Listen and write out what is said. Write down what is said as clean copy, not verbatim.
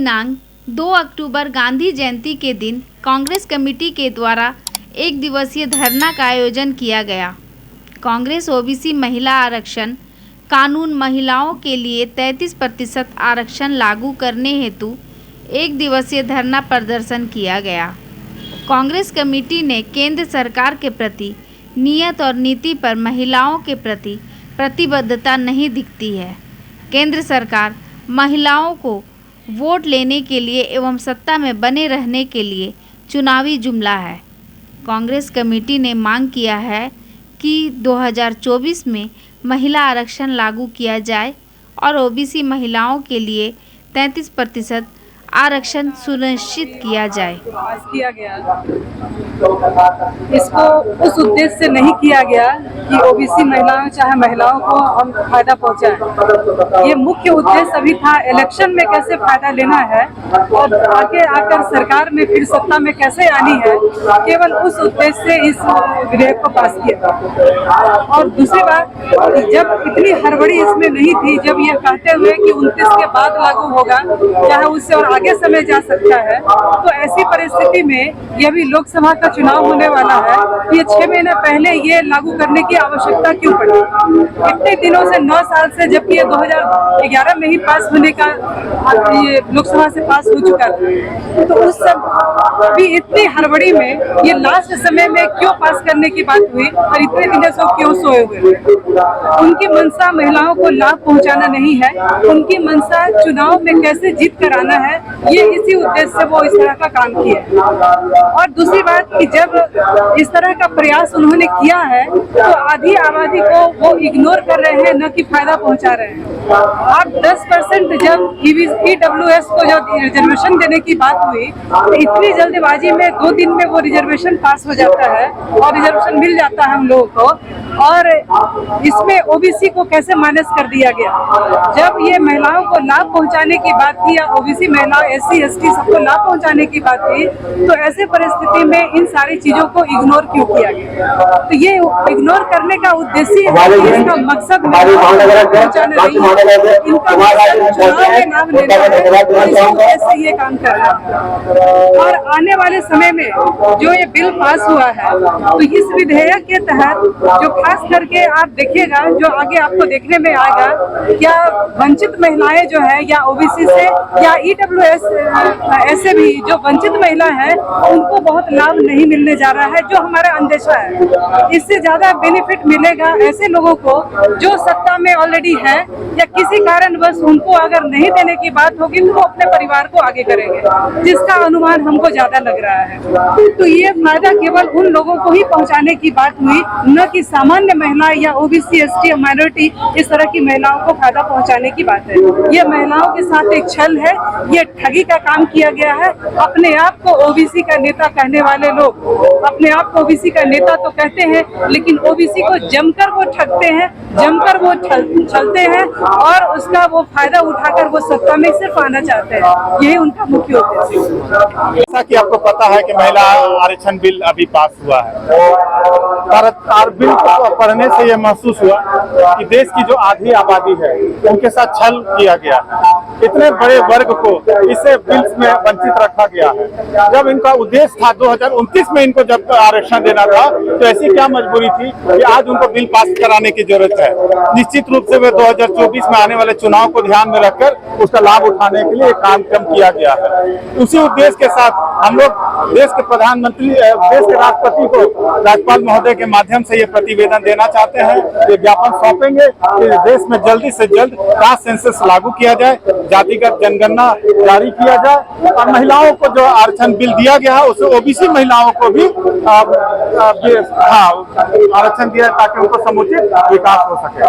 दिनांक 2 अक्टूबर गांधी जयंती के दिन कांग्रेस कमेटी के द्वारा एक दिवसीय धरना का आयोजन किया गया। कांग्रेस ओबीसी महिला आरक्षण कानून महिलाओं के लिए 33% आरक्षण लागू करने हेतु एक दिवसीय धरना प्रदर्शन किया गया। कांग्रेस कमेटी ने केंद्र सरकार के प्रति नियत और नीति पर महिलाओं के प्रति प्रतिबद्धता नहीं दिखती है। केंद्र सरकार महिलाओं को वोट लेने के लिए एवं सत्ता में बने रहने के लिए चुनावी जुमला है। कांग्रेस कमेटी ने मांग किया है कि 2024 में महिला आरक्षण लागू किया जाए और ओबीसी महिलाओं के लिए 33% आरक्षण सुनिश्चित किया जाए। किया गया इसको उस उद्देश्य से नहीं किया गया कि ओबीसी महिलाओं चाहे महिलाओं को हम फायदा पहुंचाएं। ये मुख्य उद्देश्य अभी था इलेक्शन में कैसे फायदा लेना है और आगे आकर सरकार में फिर सत्ता में कैसे आनी है, केवल उस उद्देश्य से इस विधेयक को पास किया। और दूसरी बात, जब इतनी हड़बड़ी इसमें नहीं थी, जब ये कहते हुए कि 29 के बाद लागू होगा, चाहे उससे और आगे समय जा सकता है, तो ऐसी परिस्थिति में यह भी लोकसभा का चुनाव होने वाला है, ये 6 महीने पहले ये लागू करने की आवश्यकता क्यों पड़ी? इतने दिनों से 9 साल से, जबकि ये 2011 में ही पास होने का ये लोकसभा से पास हो चुका था, तो उस सब भी इतनी हड़बड़ी में ये लास्ट समय में क्यों पास करने की बात हुई और इतने दिनों से क्यों सोए हुए? उनकी मंशा महिलाओं को लाभ पहुंचाना नहीं है, उनकी मंशा चुनाव में कैसे जीत कर आना है, ये इसी उद्देश्य से वो इस तरह का काम किया। और दूसरी बात कि जब इस तरह का प्रयास उन्होंने किया है तो आधी आबादी को वो इग्नोर कर रहे हैं, न कि फायदा पहुंचा रहे हैं। आप 10% जब ईडब्ल्यूएस को जब रिजर्वेशन देने की बात हुई तो इतनी जल्दबाजी में 2 दिन में वो रिजर्वेशन पास हो जाता है और रिजर्वेशन मिल जाता है हम लोगों को, और इसमें ओबीसी को कैसे माइनस कर दिया गया? जब ये महिलाओं को लाभ पहुंचाने की बात थी या ओबीसी महिलाओं, एससी एसटी सबको लाभ पहुंचाने की बात थी, तो ऐसे परिस्थिति में इन सारी चीजों को इग्नोर क्यों किया गया? तो ये इग्नोर करने का उद्देश्य इसका मकसद पहुंचाने नहीं है, इनका मकसद चुनाव में नाम लेना है, ऐसे ये काम कर रहा है। और आने वाले समय में जो ये बिल पास हुआ है, तो इस विधेयक के तहत जो खास करके आप देखिएगा, जो आगे आपको देखने में आएगा, क्या वंचित महिलाएं जो है या ओबीसी से या ईडब्ल्यूएस ऐसे भी जो वंचित महिला है उनको बहुत लाभ नहीं मिलने जा रहा है, जो हमारा अंदेशा है। इससे ज्यादा बेनिफिट मिलेगा ऐसे लोगों को जो सत्ता में ऑलरेडी है या किसी कारणवश उनको अगर नहीं देने की बात होगी तो वो अपने परिवार को आगे करेंगे, जिसका अनुमान हमको ज्यादा लग रहा है। तो ये फायदा केवल उन लोगों को ही पहुंचाने की बात हुई, न कि सामान्य महिला या ओबीसी एसटी माइनॉरिटी इस तरह की महिलाओं को फायदा पहुंचाने की बात है। ये महिलाओं के साथ एक छल है, ये ठगी का काम किया गया है। अपने आप को ओबीसी का नेता कहने वाले लोग अपने आप को ओबीसी का नेता तो कहते हैं, लेकिन ओबीसी को जमकर वो ठगते हैं, जमकर वो छलते हैं और उसका वो फायदा उठाकर वो सत्ता में सिर्फ आना चाहते हैं। यही उनका मुख्य उद्देश्य है। जैसा कि आपको पता है कि महिला आरक्षण बिल अभी पास हुआ है, और बिल को पढ़ने से ये महसूस हुआ कि देश की जो आधी आबादी है उनके साथ छल किया गया है। इतने बड़े वर्ग को इसे बिल में वंचित रखा गया है। जब इनका उद्देश्य था 2029 में इनको जब आरक्षण देना था, तो ऐसी क्या मजबूरी थी कि आज उनको बिल पास कराने की जरूरत है? निश्चित रूप से वे 2024 में आने वाले चुनाव को ध्यान में रखकर उसका लाभ उठाने के लिए कार्यक्रम किया गया है। उसी उद्देश्य के साथ हम लोग देश के प्रधानमंत्री, देश के राष्ट्रपति को राज्यपाल महोदय के माध्यम से ये प्रतिवेदन देना चाहते हैं, ये ज्ञापन सौंपेंगे कि देश में जल्दी से जल्द कास्ट सेंसस लागू किया जाए, जातिगत जनगणना जारी किया जाए और महिलाओं को जो आरक्षण बिल दिया गया है उसे ओबीसी महिलाओं को भी आरक्षण दिया ताकि उनको समुचित विकास हो सके।